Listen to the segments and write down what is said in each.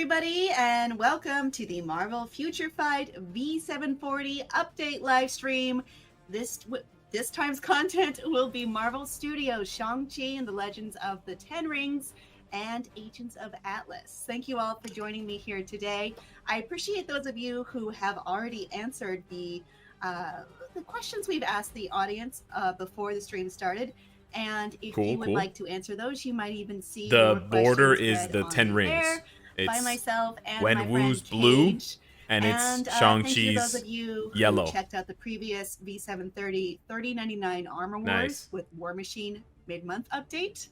everybody, and welcome to the Marvel Future Fight V740 update live stream. This time's content will be Marvel Studios' Shang-Chi and the Legends of the Ten Rings and Agents of Atlas. Thank you all for joining me here today. I appreciate those of you who have already answered the questions we've asked the audience before the stream started. And if you would like to answer those, you might even see the border is the Ten Rings. It's by myself and Wenwu's my friend blue, Cage. and it's Thank you to Shang-Chi's those of you who yellow. checked out the previous V730 3099 Armor Wars with War Machine mid-month update.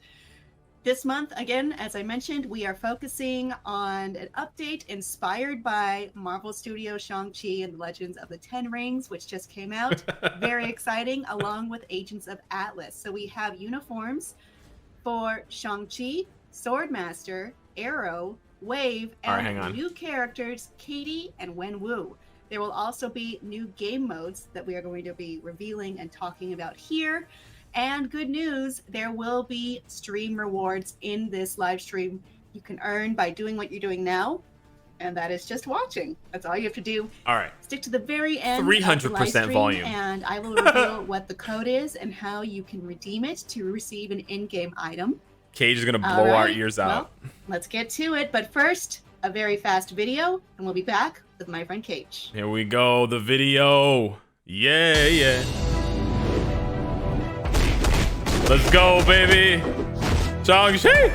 This month, again, as I mentioned, we are focusing on an update inspired by Marvel Studios' Shang-Chi and the Legends of the Ten Rings, which just came out. Very exciting, along with Agents of Atlas. So we have uniforms for Shang-Chi, Swordmaster, Arrow, Wave, and new characters, Katy and Wenwu. There will also be new game modes that we are going to be revealing and talking about here. And good news, there will be stream rewards in this live stream you can earn by doing what you're doing now, and that is just watching. That's all you have to do. All right. Stick to the very end. 300% volume. And I will reveal what the code is and how you can redeem it to receive an in-game item. Cage is going to blow our ears out. Well, let's get to it. But first, a very fast video, and we'll be back with my friend Cage. Here we go. The video. Yeah. Let's go, baby. Shang-Chi.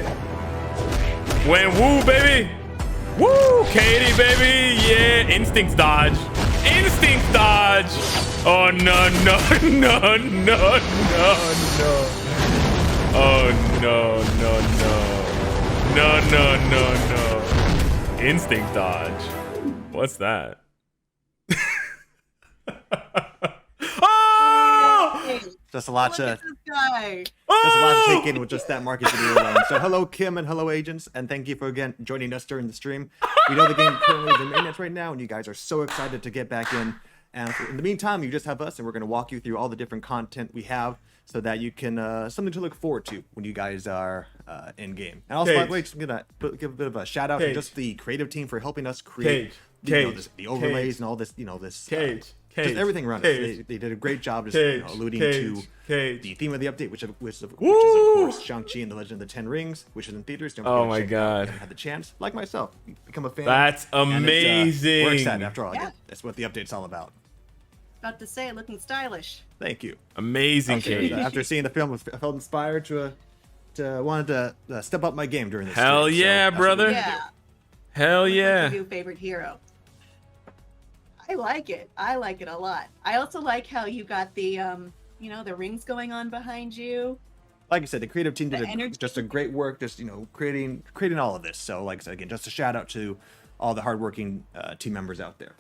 Wenwu, baby. Woo. Katy, baby. Yeah. Instinct dodge. Instinct dodge. Oh, no. Oh, no. Instinct dodge. What's that? Just a lot to take in with just that market video alone. So hello, Kim, and hello, agents, and thank you for again joining us during the stream. We know the game currently is in maintenance right now, and you guys are so excited to get back in. And in the meantime, you just have us, and we're going to walk you through all the different content we have, so that you can something to look forward to when you guys are in game. And also, by the way, just gonna give a bit of a shout out to just the creative team for helping us create the overlays and all this, just everything around it. They did a great job just alluding to the theme of the update, which is of course Shang-Chi and the Legend of the Ten Rings, which is in theaters. Oh my god! Had the chance, like myself, become a fan. That's amazing. We're excited after all. Yeah. That's what the update's all about. About to say, looking stylish. Thank you. Amazing, Katy. After seeing the film, I felt inspired to wanted to step up my game during this. Hell stream, yeah, brother! Yeah. Hell yeah! What's your favorite hero? I like it. I like it a lot. I also like how you got the, the rings going on behind you. Like I said, the creative team did just a great work, just creating all of this. So, like I said, again, just a shout out to all the hardworking team members out there.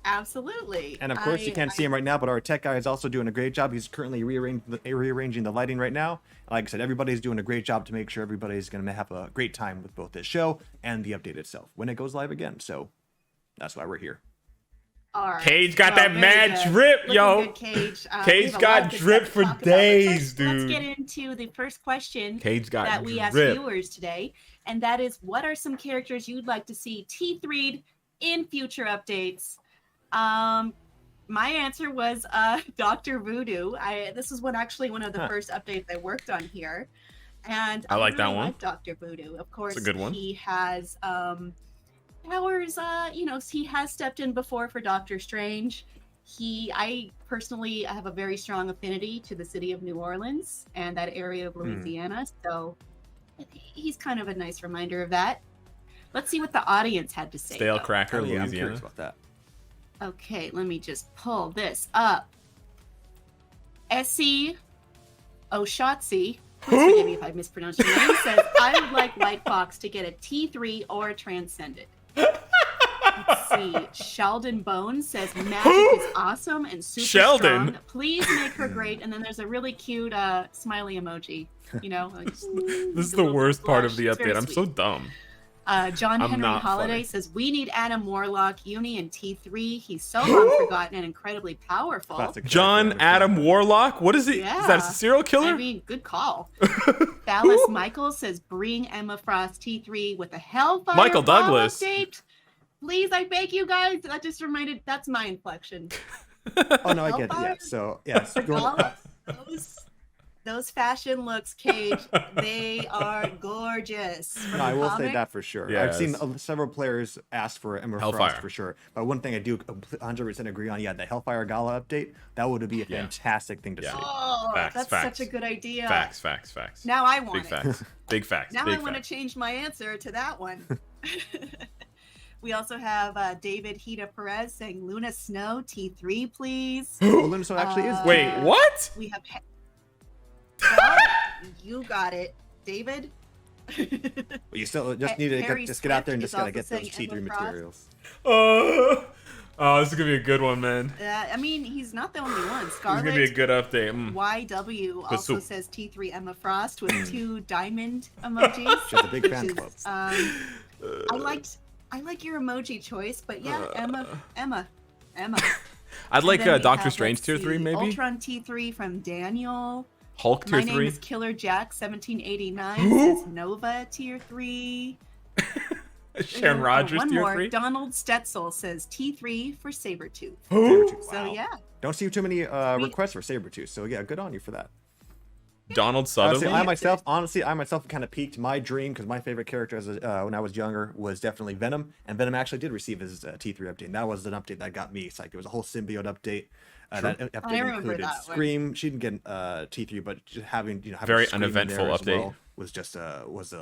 Absolutely. And of course, you can't see him right now, but our tech guy is also doing a great job. He's currently rearranging the lighting right now. Like I said, everybody's doing a great job to make sure everybody's going to have a great time with both this show and the update itself when it goes live again. So that's why we're here. All right. Cage got that mad drip, yo. Cage, got drip for days, dude. Let's get into the first question that we asked viewers today, and that is, what are some characters you'd like to see T3'd in future updates? My answer was Dr. Voodoo. This was one of the first updates I worked on here, and I like that one. Dr. Voodoo, of course. It's a good one. He has powers. He has stepped in before for Doctor Strange. I personally have a very strong affinity to the city of New Orleans and that area of Louisiana, so he's kind of a nice reminder of that. Let's see what the audience had to say. Stale cracker, Louisiana. I'm curious about that. Okay, let me just pull this up. Essie Oshotzi, please forgive me if I mispronounced your name, says, I would like White Fox to get a T3 or a Transcendent. Let's see. Sheldon Bones says, magic is awesome and super strong. Please make her great. And then there's a really cute smiley emoji. This is the worst part of the update. I'm so dumb. John I'm Henry not Holiday funny. says, we need Adam Warlock, Uni, and T3. He's so long forgotten and incredibly powerful. Classic John character. Adam Warlock? What is he? Yeah. Is that a serial killer? I mean, good call. Dallas Michael says, bring Emma Frost T3 with a Hellfire Michael Ball Douglas. update. Please, I beg you guys. That just reminded, that's my inflection. Oh no, I get it. Yeah. So yes, Those fashion looks, Cage, they are gorgeous. no, I will say that for sure. Yes. I've seen several players ask for Emma Hellfire. Frost for sure. But one thing I do 100% agree on, yeah, the Hellfire Gala update, that would be a fantastic thing to see. Oh, Facts, that's facts. such a good idea. Facts. Now I want Big it. facts. Big facts. Now Big I want to facts. change my answer to that one. We also have David Hita Perez saying Luna Snow T3, please. Oh, Luna Snow actually is. Wait, what? We have. Well, you got it, David. But you still just need to Harry just get out there and Swift just gotta is get also those saying T3 Emma Frost. materials. Oh, this is gonna be a good one, man. I mean, he's not the only one. This is gonna be a Scarlet good update. YW also soup. says T3 Emma Frost with 2 diamond emojis. She has a big which fan is, club. I like your emoji choice, but yeah, Emma. I'd like And then we Doctor have, Strange let's tier 3, see, maybe. Ultron T3 from Daniel. Hulk tier My name 3. is Killer Jack 1789 says Nova tier 3. Sharon Rogers One tier more. 3. Donald Stetzel says T3 for Sabretooth. Sabretooth, So wow. yeah. Don't see too many requests for Sabretooth, so yeah, good on you for that. Donald Honestly, Sutherland. I myself kind of peaked my dream because my favorite character when I was younger was definitely Venom, and Venom actually did receive his T3 update. And that was an update that got me psyched. It was a whole symbiote update. That update I remember included that one. Scream. She didn't get T3, but just having Very Scream in uneventful there as update. well was just that was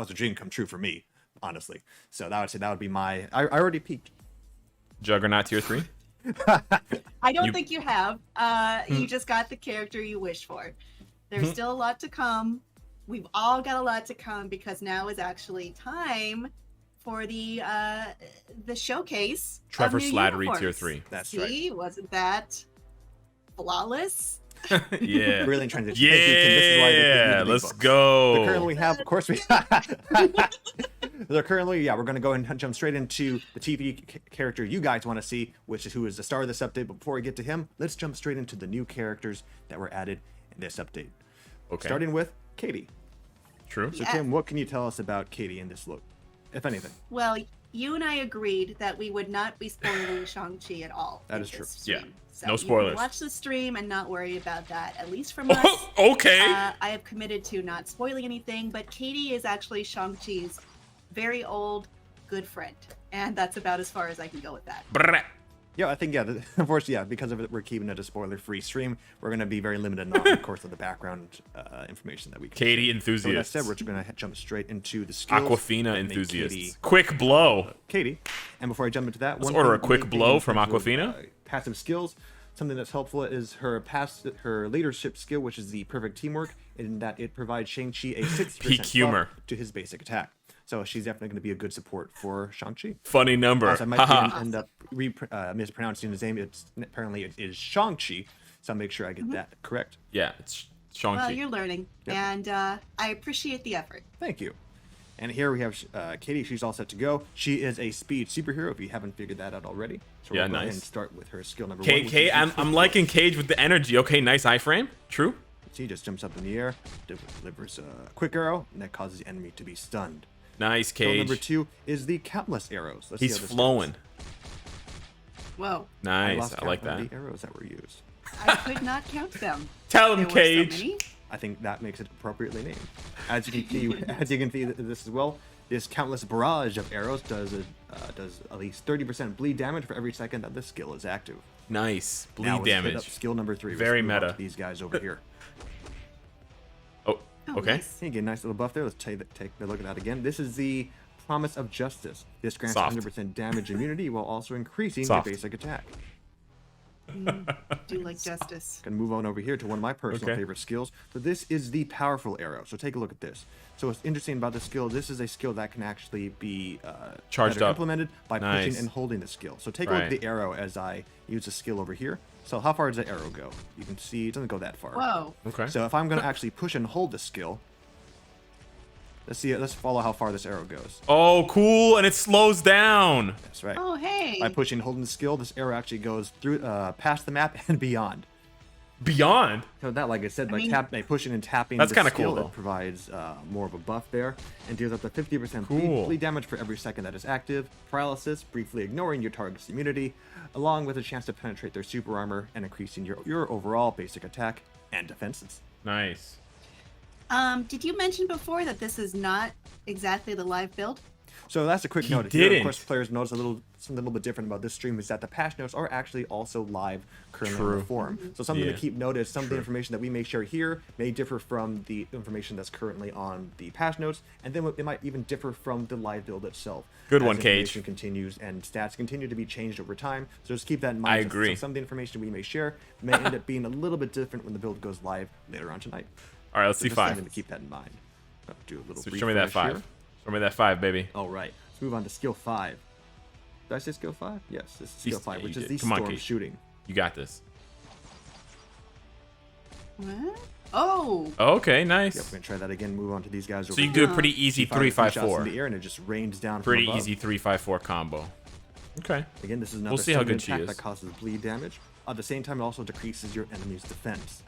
a dream come true for me, honestly. So that would be my. I already peaked. Juggernaut tier 3. I don't think you have. You just got the character you wish for. There's still a lot to come. We've all got a lot to come because now is actually time for the showcase. Trevor of new Slattery uniforms. tier 3. That's See, wasn't that flawless? Yeah. Brilliant transition. Thank you, Kim. This is why we need Yeah. the big Let's books. go. So currently we have, of course, we're going to go and jump straight into the TV character you guys want to see, which is who is the star of this update. But before we get to him, let's jump straight into the new characters that were added in this update. Okay. Starting with Katy. True. So Yeah. Kim, what can you tell us about Katy in this look, if anything? Well, you and I agreed that we would not be spoiling Shang-Chi at all. That in is true. this stream. Yeah. So No you can spoilers. watch the stream and not worry about that, at least from us. Okay. I have committed to not spoiling anything, but Katy is actually Shang-Chi's very old, good friend. And that's about as far as I can go with that. Brrrr. Yeah, I think, unfortunately, because of it, we're keeping it a spoiler-free stream. We're going to be very limited on, of course, of the background information that we can Katy share. enthusiasts. So with that said, we're just going to jump straight into the skills. Aquafina that make enthusiasts. Quick blow. Katy. And before I jump into that, Let's one order thing- a quick main thing blow in from terms of, Aquafina. passive skills. Something that's helpful is her leadership skill, which is the perfect teamwork, in that it provides Shang-Chi a 60% Peak humor. buff to his basic attack. So she's definitely going to be a good support for Shang-Chi. Funny number. Also, I might Haha. end up mispronouncing his name. Apparently it is Shang-Chi, so I'll make sure I get that correct. Yeah, it's Well, Shang-Chi. you're learning, Yep. and I appreciate the effort. Thank you. And here we have Katy. She's all set to go. She is a speed superhero, if you haven't figured that out already. So Yeah, we'll go ahead nice. and start with her skill number 1. which KK, is I'm the liking Cage with the energy. Okay, nice iframe. True. She just jumps up in the air, delivers a quick arrow, and that causes the enemy to be stunned. Nice, Skill number Cage. 2 is the countless arrows. Let's see He's how this flowing. goes. Whoa, Nice. lost I like count of that. the arrows that were used. I could not count them. Tell him, There were so Cage. many. I think that makes it appropriately named. As you can see this as well, this countless barrage of arrows does at least 30% bleed damage for every second that this skill is active. Nice. Bleed Now let's hit up damage. skill number 3. Let's Very move on meta. to these guys over here. Oh, Oh, okay. nice. You get a nice little buff there. Let's take a look at that again. This is the Promise of Justice. This grants Soft. 100% damage immunity while also increasing Soft. your basic attack. Do like justice. Gonna move on over here to one of my personal Okay. favorite skills. So this is the powerful arrow. So take a look at this. So what's interesting about this skill, this is a skill that can actually be Charged better up. implemented by Nice. pushing and holding the skill. So take a look at Right. the arrow as I use the skill over here. So how far does the arrow go? You can see it doesn't go that far. Whoa. Okay. So if I'm gonna actually push and hold the skill, Let's follow how far this arrow goes. Oh, cool, and it slows down. That's right. Oh, hey. By pushing and holding the skill, this arrow actually goes through past the map and beyond. Beyond? So that, like I said, by pushing and tapping That's the kinda skill, cool, though. it provides more of a buff there and deals up to 50% Cool. bleed damage for every second that is active, paralysis, briefly ignoring your target's immunity, along with a chance to penetrate their super armor and increasing your overall basic attack and defenses. Nice. Did you mention before that this is not exactly the live build? So that's a quick He note. If you, of didn't. course, players notice something a little bit different about this stream is that the patch notes are actually also live currently on the forum. So something Yeah. to keep notice, some of the information that we may share here may differ from the information that's currently on the patch notes, and then it might even differ from the live build itself. Good as one, Cage. information continues and stats continue to be changed over time. So just keep that in mind. I Just agree. Some of the information we may share may end up being a little bit different when the build goes live later on tonight. All right, let's So see just 5. something to keep that in mind. I'll do a little So show me that refresh 5. here. Show me that 5, baby. All right, let's move on to skill 5. Did I say skill 5? Yes, this is skill You- 5, yeah, which you is did. the Come on, storm Kate. shooting. You got this. What? Oh. Okay, nice. Yep, we're gonna try that again. Move on to these guys over So you here. do a pretty easy Fire a few shots 3-5-4. in the air and it just rains down. Pretty from above. easy 3-5-4 combo. Okay. Again, this is another We'll see how sudden good she attack is. that causes bleed damage. At the same time, it also decreases your enemy's defense.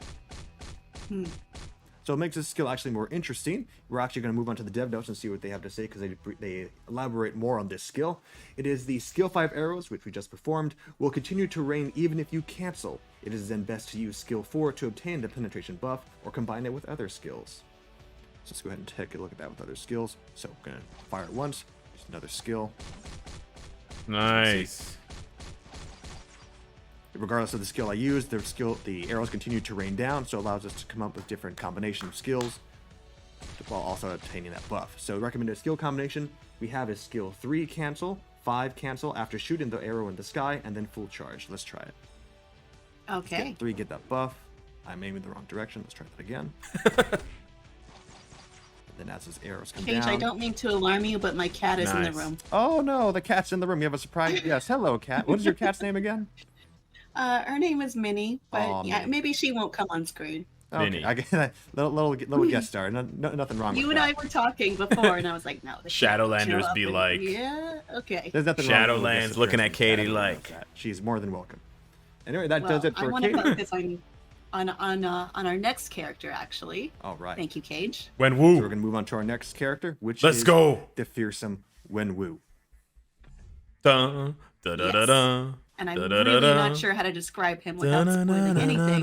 So it makes this skill actually more interesting. We're actually going to move on to the dev notes and see what they have to say because they elaborate more on this skill. It is the skill 5 arrows, which we just performed, will continue to rain even if you cancel. It is then best to use skill 4 to obtain the penetration buff or combine it with other skills. So let's go ahead and take a look at that with other skills. So we're going to fire it once. Just another skill. Nice. Regardless of the skill I use, the arrows continue to rain down, so it allows us to come up with different combination of skills while also obtaining that buff. So recommended skill combination we have is skill 3 cancel, 5 cancel after shooting the arrow in the sky, and then full charge. Let's try it. Okay. Skill 3, get that buff. I'm aiming the wrong direction. Let's try that again. And then as his arrows come Paige, down. I don't mean to alarm you, but my cat is in the Nice. room. Oh no, the cat's in the room. You have a surprise. Yes, hello cat. What is your cat's name again? Her name is Minnie, but Aw, yeah, Minnie. maybe she won't come on screen. Minnie. I get a little guest star. Nothing wrong You with and that. I were talking before, and I was like, no. the cat will show Shadowlanders up be and- like- Yeah, okay. There's nothing wrong with little Shadowlands guest looking at appearances. Katy Nothing wrong like- with that. She's more than welcome. Anyway, that Well, does it I for want to Katy. focus on our next character, actually. All right. Thank you, Cage. So we're Wenwu. gonna move on to our next character, which Let's is go. the fearsome Wenwu. Dun, da, da, da, da. And I'm Da-da-da-da. really not sure how to describe him without spoiling anything.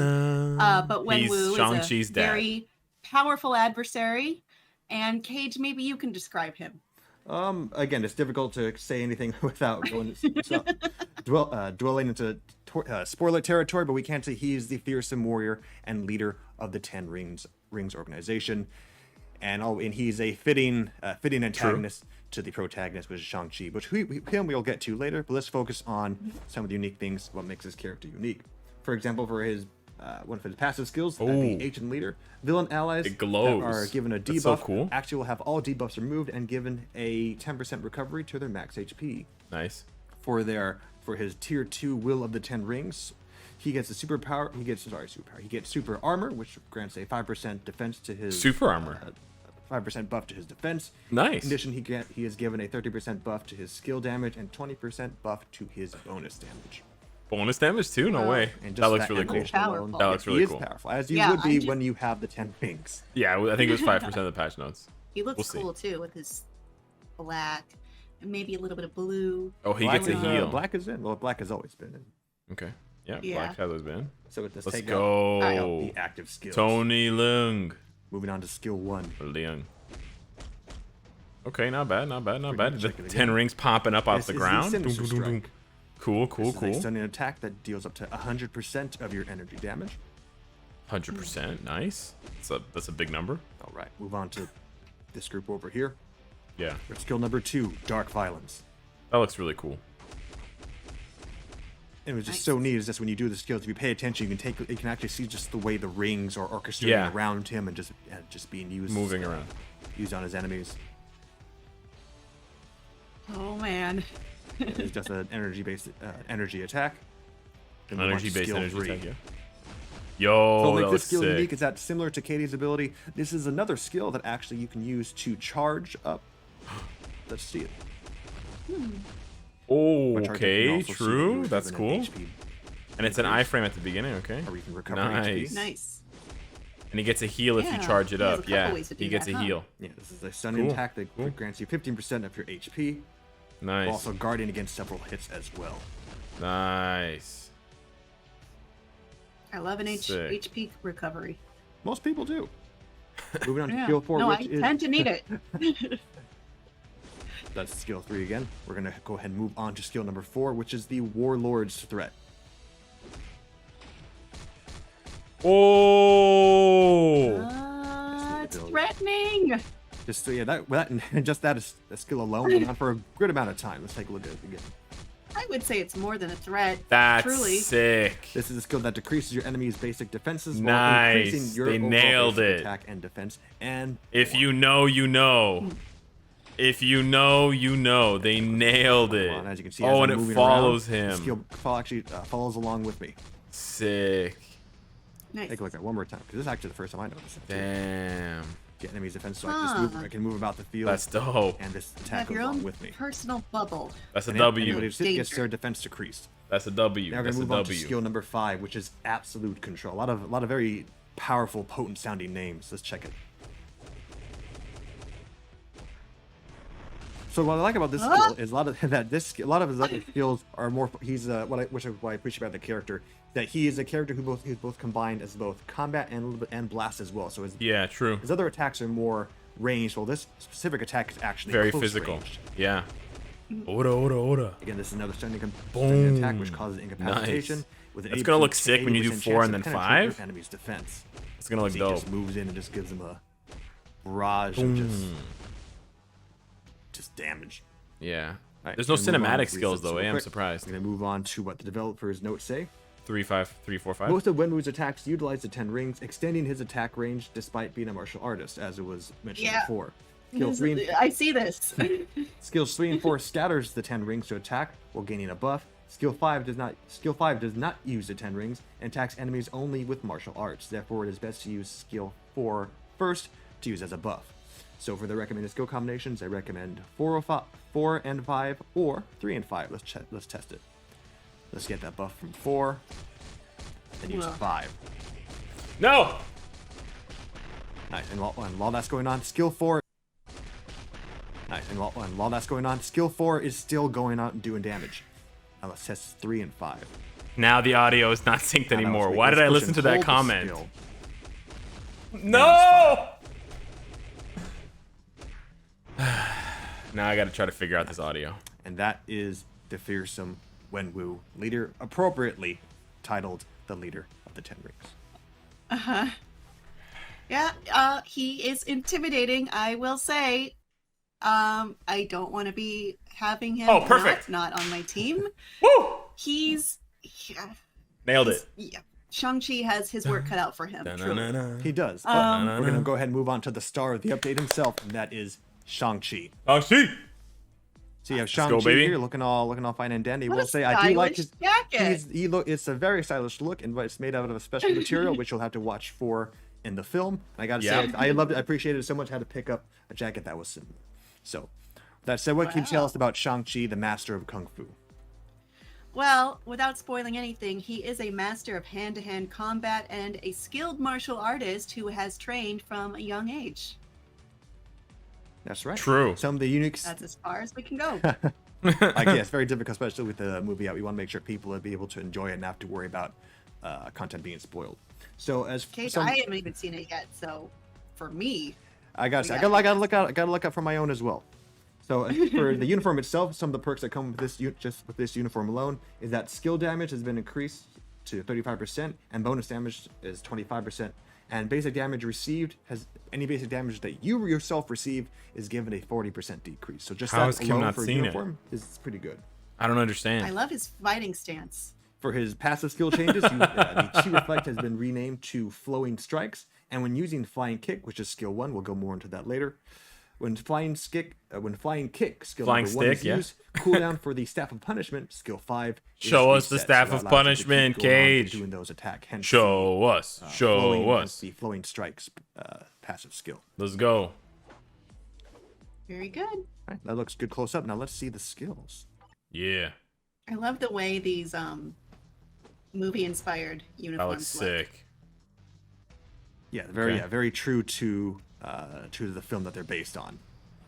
But He's Wenwu is Shang-Chi's a dad. very powerful adversary. And Cage, maybe you can describe him. Again, it's difficult to say anything without going dwelling into spoiler territory, but we can say he's the fearsome warrior and leader of the Ten Rings organization, and he's a fitting antagonist to the protagonist, which is Shang-Chi, which him we'll get to later. But let's focus on some of the unique things, what makes this character unique. For example, for his one of his passive skills, the Agent Leader, villain allies It glows. that are given a That's debuff so cool. actually will have all debuffs removed and given a 10% recovery to their max HP. Nice. For his tier 2 Will of the Ten Rings, he gets a superpower. He gets super armor, which grants a 5% defense to his Super armor. 5% buff to his defense. Nice. In addition, he is given a 30% buff to his skill damage and 20% buff to his bonus damage. Bonus damage too? No way. And That just looks really cool. animation alone, Powerful. That looks he really is cool. powerful, as you Yeah, would be I ju- when you have the 10 rings. Yeah, I think it was 5% of the patch notes. He looks We'll see. cool too with his black and maybe a little bit of blue. Oh, he Black gets a is, heal. Black is in. Well, black has always been in. Okay. Yeah, Yeah. Black has been. So let's Let's take go. out the active skills. Tony Leung. Moving on to skill 1. Leung. Okay, not bad, not bad, not We're bad. gonna The check it 10 again. rings popping up off This the is the ground. Dun, Sinister dun, dun, dun. Strike. Cool, cool, This is a cool. stunning attack that deals up to 100% of your energy damage. 100%. Nice. That's a big number. All right, move on to this group over here. Yeah. Your skill number 2, Dark Violence. That looks really cool. And it was just Nice. so neat is just when you do the skills, if you pay attention, you can actually see just the way the rings are orchestrating Yeah. around him and just being used Moving around. used on his enemies. Oh man. It's just an energy-based energy attack. Then move on to Energy-based skill energy 3. attack, yeah. Yo, So what that makes was this skill sick. unique is that similar to Katie's ability, this is another skill that actually you can use to charge up. Let's see it. Oh, Which are- you can okay, also see true. your That's revenant cool. HP, And it's an iframe at the beginning, okay. or you can recover Nice. HP. Nice. And he gets a heal if you Yeah, charge it he has up. a couple Yeah, ways to do he gets that, a huh? heal. Yeah, this is a stunning Cool, attack that cool. grants you 15% of your HP, Nice. while also guarding against several hits as well. Nice. I love an Sick. HP recovery. Most people do. Moving on to Yeah. skill 4, No, I which is tend to need it. that's skill 3 again. We're gonna go ahead and move on to skill number 4, which is the Warlord's Threat. Oh. It's threatening. Just so yeah, that just that is a skill alone went on for a good amount of time. Let's take a look at it again. I would say it's more than a threat. That's truly. sick. This is a skill that decreases your enemy's basic defenses while Nice. increasing your They overall nailed basic it. attack and defense. And If you know, you know. If you know, you know. They nailed it. well, as you can see, Oh, as and I'm it moving follows around, the him. skill actually follows along with me. Sick. Nice. Take a look at it one more time, because this is actually the first time I noticed it. Damn. Get enemy's defense, so I can move about the field. That's dope. And this You attack have goes your along own with me. personal bubble. That's a And W. anybody who gets Danger. their defense decreased. That's a W. Now we're That's gonna a move on to W. skill number 5, which is absolute control. A lot of very powerful, potent sounding names. Let's check it. So what I like about this skill is a lot of his other skills are more. He's which is what I appreciate about the character, that he is a character who's both combined as both combat and blast as well. So Yeah, true. his other attacks are more ranged. Well, this specific attack is actually Very close physical. ranged. Yeah. Oda. Again, this is another stunning Boom. attack which causes incapacitation. Nice. With an That's gonna 80% look sick when you do 80% 4 chance and of then penetrating your 5. Enemy's defense. It's gonna look He dope. just moves in and just gives him a barrage of just damage. Yeah. Alright, There's no gonna move on cinematic to skills reset though. real I'm quick. surprised. I'm gonna move on to what the developers' notes say. 3, 5, 3, 4, 5. Most of Wenwu's attacks utilize the 10 rings, extending his attack range despite being a martial artist, as it was mentioned Yeah. before. Skills 3 and I see this. Skills 3 and 4 scatters the 10 rings to attack while gaining a buff. Skill 5 does not use the 10 rings and attacks enemies only with martial arts. Therefore, it is best to use skill 4 first to use as a buff. So for the recommended skill combinations, I recommend 4 and 5 or 3 and 5. Let's test it. Let's get that buff from 4 and use Ugh. 5. No! Nice. And while that's going on, skill 4. Nice. And while that's going on, skill 4 is still going out and doing damage. Now let's test 3 and 5. Now the audio is not synced anymore. Why did I listen to that comment? No! Now I gotta try to figure out this audio. And that is the fearsome Wenwu leader, appropriately titled the leader of the 10 rings. Yeah, he is intimidating, I will say. I don't want to be having him Oh, perfect. not on my team. Woo! Nailed it. Yeah. Shang-Chi has his work cut out for him. Truly. Da-na-na-na. He does. But we're going to go ahead and move on to the star of the update himself, and that is Shang-Chi. Shang-Chi! So you have go, Shang-Chi baby. here looking all fine and dandy. What We'll a say I do like his stylish jacket. it's a very stylish look, and it's made out of a special material which you'll have to watch for in the film. And I got to say, I loved it. I appreciated it so much. I had to pick up a jacket that was similar. So, that said, what can you tell us about Shang-Chi, the master of Kung Fu? Well, without spoiling anything, he is a master of hand-to-hand combat and a skilled martial artist who has trained from a young age. That's right. True. Some of the unique... That's as far as we can go. I guess very difficult, especially with the movie out. We want to make sure people will be able to enjoy it and not have to worry about content being spoiled. So as Kate, some, I haven't even seen it yet, so for me, I gotta look out for my own as well. So for the uniform itself, some of the perks that come with this with this uniform alone is that skill damage has been increased to 35%, and bonus damage is 25%. And basic damage received any basic damage that you yourself receive is given a 40% decrease. So just How has that Kim alone not for seen it? uniform is pretty good. I don't understand. I love his fighting stance. For his passive skill changes, the Chi Reflect has been renamed to Flowing Strikes, and when using Flying Kick, which is skill 1, we'll go more into that later. When flying kick, skill Flying number 1 stick, is yeah. used. Cooldown for the staff of punishment, skill 5. is Show us the reset, staff so of that allows you to keep punishment, going on Cage. doing those attack. Hence Show us. the, Show us. the flowing strikes passive skill. Let's go. Very good. All right, that looks good close up. Now let's see the skills. Yeah. I love the way these movie inspired That uniforms looks look. sick. Yeah, very Okay. very true to the film that they're based on.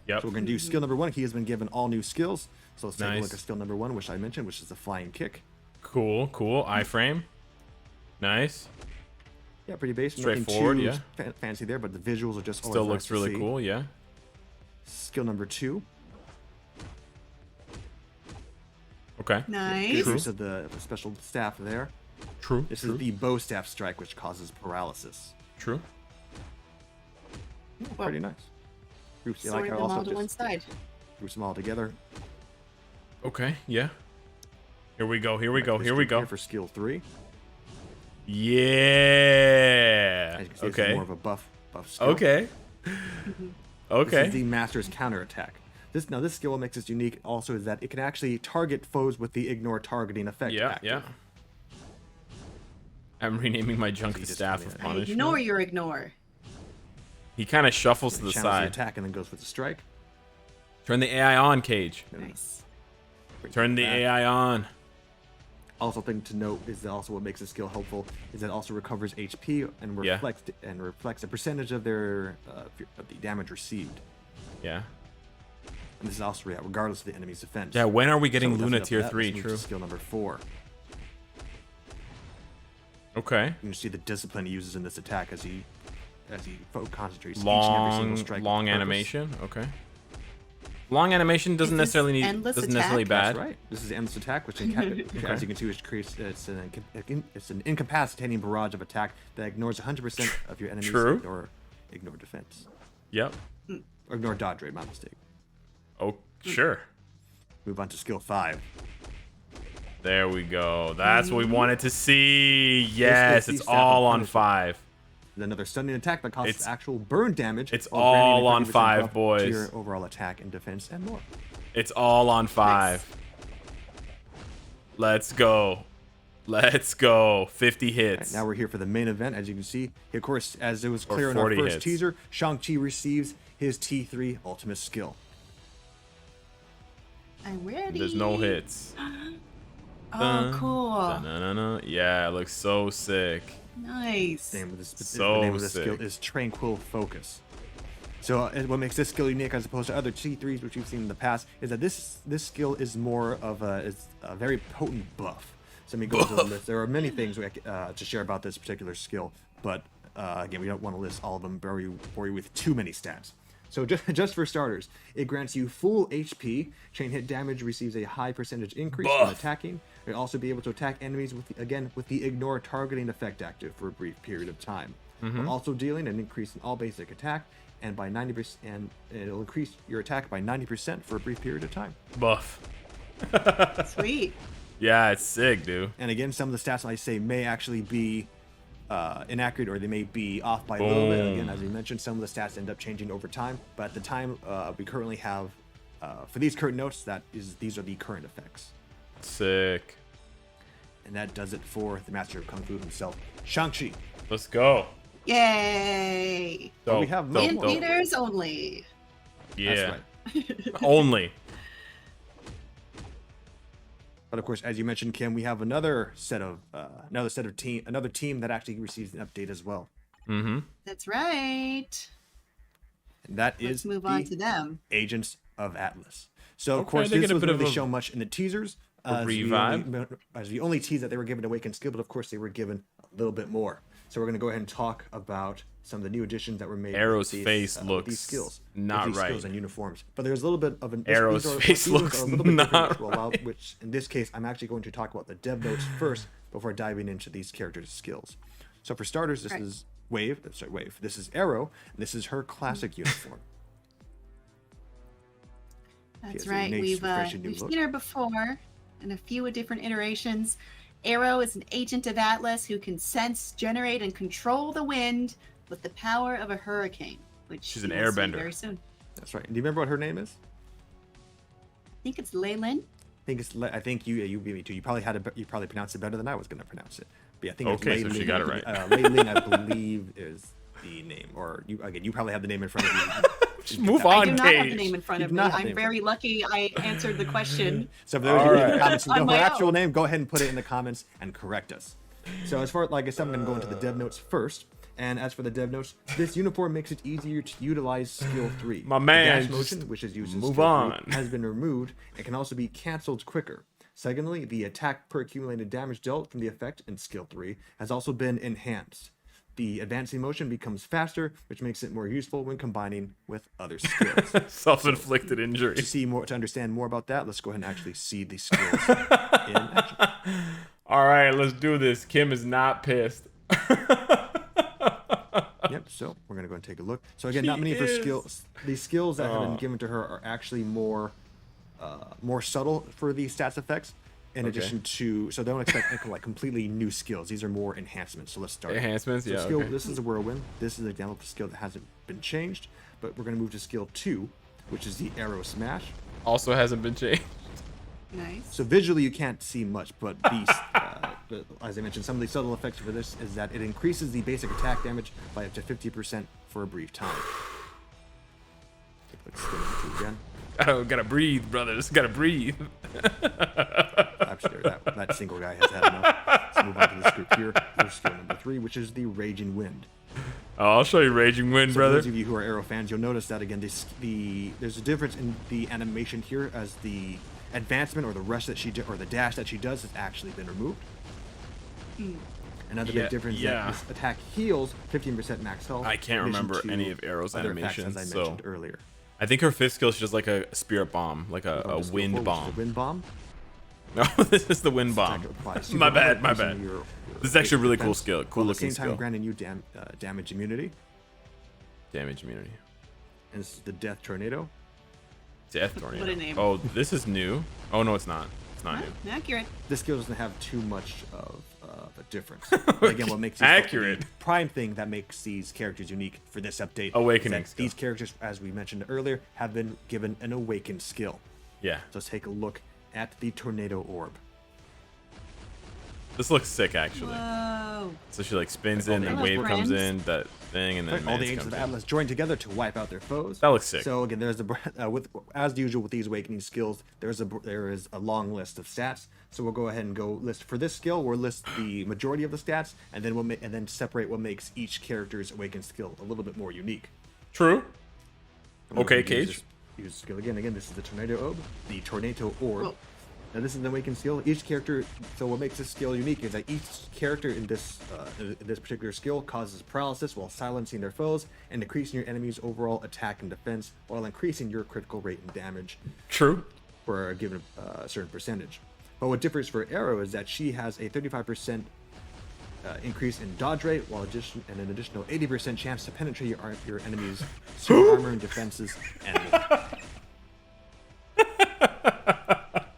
Yep. So we're going to do skill number 1. He has been given all new skills. So let's take a Nice. look at skill number 1, which I mentioned, which is the flying kick. Cool. Iframe. Nice. Yeah, pretty basic. Straightforward, Nothing yeah. too fancy there, but the visuals are just Still always looks nice to really see. cool, yeah. Skill number 2. Okay. Nice. Use of the special staff there. True. This is the bow staff strike, which causes paralysis. True. Well, Pretty nice. Groups, yeah, sorted like them also all to just one side. groups them all together. Okay, yeah. Here we go. Here we go. This Here we group go. here for skill 3. Yeah. As you can see, this is Okay. more of a buff skill. Okay. This Okay. is the Master's counter attack. This skill what makes this unique also is that it can actually target foes with the ignore targeting effect. Yeah, active. yeah. I'm renaming my junk You the just staff tell me of that. punishment. Ignore your ignore. He kind of shuffles to It the channels side. attack and then goes with the strike. Turn the AI on, Cage. Nice. Turn the Back. AI on. Also, thing to note is that also what makes this skill helpful is that it also recovers HP and Yeah. reflects a percentage of their of the damage received. Yeah. And this is also regardless of the enemy's defense. Yeah, when are we getting So that's Luna enough of tier that. 3? Let's move to True. Skill number 4. Okay. You can see the discipline he uses in this attack as he concentrates each and every single Long strike. long with purpose. animation. Okay. Long animation doesn't Is this necessarily need endless doesn't necessarily attack? bad. That's right. This is the endless attack, which as you can see, it's an incapacitating barrage of attack that ignores 100% of your enemies True. ignore defense. Yep. Or ignore dodge rate, my mistake. Oh, sure. Move on to skill 5. There we go. That's what we wanted to see. Yes, the it's staff of all on punishment. 5. Another stunning attack that causes It's- actual burn damage. it's while granting all a on 30% 5, buff boys. To your overall attack and defense and more. It's all on 5. Let's go. Let's go. 50 Right, hits. now we're here for the main event. As you can see, of course, as it was Or clear in our 40 first hits. teaser, Shang-Chi receives his T3 ultimate skill. I'm ready. There's no hits. Oh, cool. Dun-dun-dun-dun. Yeah, it looks so sick. Nice. The name of this, So the name of this skill sick. is Tranquil Focus. So what makes this skill unique as opposed to other T3s which we've seen in the past is that this skill is more of a very potent buff. So let me go into the list. There are many things to share about this particular skill, but again, we don't want to list all of them, bore you with too many stats. So just for starters, it grants you full HP. Chain hit damage receives a high percentage increase when Buff. attacking. You'll also be able to attack enemies with the ignore targeting effect active for a brief period of time. While also dealing an increase in all basic attack, and by 90%, and it'll increase your attack by 90% for a brief period of time. Buff. Sweet. Yeah, it's sick, dude. And again, some of the stats I say may actually be inaccurate, or they may be off by a little bit. Boom. Again, as we mentioned, some of the stats end up changing over time. But at the time, we currently have for these current notes, these are the current effects. Sick. And that does it for the master of Kung Fu himself, Shang-Chi. Let's go. Yay. But we Dope, have dope, In dope. theaters only. Yeah. That's right. Only. But of course, as you mentioned, Kim, we have another team that actually receives an update as well. Mm-hmm. That's right. And that Let's is move the on to them. Agents of Atlas. So of Okay, course, they this get a was bit of really a- shown much in the teasers. As the only tease that they were given Awakened skill, but of course they were given a little bit more. So we're going to go ahead and talk about some of the new additions that were made. Arrow's with these, face with looks these skills, not with these right. skills and uniforms. But there's a little bit of an Arrow's face looks not right. Which in this case, I'm actually going to talk about the dev notes first before diving into these characters' skills. So for starters, this Right. is Wave. This is Arrow. And this is her classic uniform. That's has a right. nice, We've refreshing new we've look. seen her before in a few different iterations. Arrow is an agent of Atlas who can sense, generate, and control the wind with the power of a hurricane, which She's an you will see airbender. very soon. That's right. Do you remember what her name is? I think it's Leyland. I think you beat me too. You probably pronounced it better than I was gonna pronounce it. But yeah, I think Okay, it's so Lei she Ling. got it right. Lei Ling, I believe, is the name. Or you probably have the name in front of you. Just move I on, do not Paige. have the name in front of me. I'm very lucky I answered the question. So if there's any right. comments who On know her my actual own. name, go ahead and put it in the comments and correct us. So as far like I said, I'm gonna go into the dev notes first. And as for the dev notes, this uniform makes it easier to utilize skill 3. My man, the dash motion, just which is used in move skill on. 3, has been removed and can also be cancelled quicker. Secondly, the attack per accumulated damage dealt from the effect in skill 3 has also been enhanced. The advancing motion becomes faster, which makes it more useful when combining with other skills. Self-inflicted injury. To understand more about that, let's go ahead and actually see the skills in action. All right, let's do this. Kim is not pissed. Yep, so we're gonna go and take a look. So again, not many of her skills. The skills that have been given to her are actually more subtle for the stats effects. In addition to, so don't expect like completely new skills. These are more enhancements. So let's start. Enhancements, So yeah. skill, Okay. This is a whirlwind. This is an example of a skill that hasn't been changed, but we're gonna move to skill 2, which is the arrow smash. Also hasn't been changed. Nice. So visually you can't see much, but as I mentioned, some of the subtle effects for this is that it increases the basic attack damage by up to 50% for a brief time. Let's spin it again. Oh, gotta breathe, brothers. Gotta breathe. Actually, that single guy has had enough. Let's move on to this group here for skill number 3, which is the Raging Wind. Oh, I'll show you Raging Wind, So for brother. those of you who are Arrow fans, you'll notice that again, there's a difference in the animation here, as the advancement or the rush that she or the dash that she does has actually been removed. Another big difference is that this attack heals 15% max health. I can't in addition remember to any of Arrow's other effects, animations, as I so mentioned earlier. I think her fifth skill, she does like a spirit bomb, like a Skill 4, wind which is bomb. the wind bomb. No, this is the wind bomb. Attack applies super My bad, hard, my using bad. your This is actually a really cool defense, skill, cool while at the looking same time skill. granting you damage immunity. Damage immunity. And this is the Death Tornado. Death tornado. What a name. Oh, this is new. Oh no, it's not. It's not Huh? new. Accurate. This skill doesn't have too much of a difference. But again, what makes these Accurate. the prime thing that makes these characters unique for this update is Awakening that skill. these characters, as we mentioned earlier, have been given an awakened skill. Yeah. So let's take a look at the Tornado Orb. This looks sick, actually. Whoa. So she like spins All in, the and angels wave comes friends. in, that thing, and then All the Mance Agents comes of in. Atlas join together to wipe out their foes. That looks sick. So again, there's as usual with these awakening skills, there is a long list of stats. So we'll go ahead and go list for this skill. We'll list the majority of the stats, and then we'll separate what makes each character's awakened skill a little bit more unique. True. I'm gonna Okay, use Cage. this- Use skill again. Again, this is the Tornado Orb. The Tornado Orb. Whoa. Now this is the awakened skill. Each character. So what makes this skill unique is that each character in this particular skill causes paralysis while silencing their foes and decreasing your enemy's overall attack and defense, while increasing your critical rate and damage True. for a given certain percentage. But what differs for Arrow is that she has a 35% increase in dodge rate, while an additional 80% chance to penetrate your enemy's suit armor and defenses.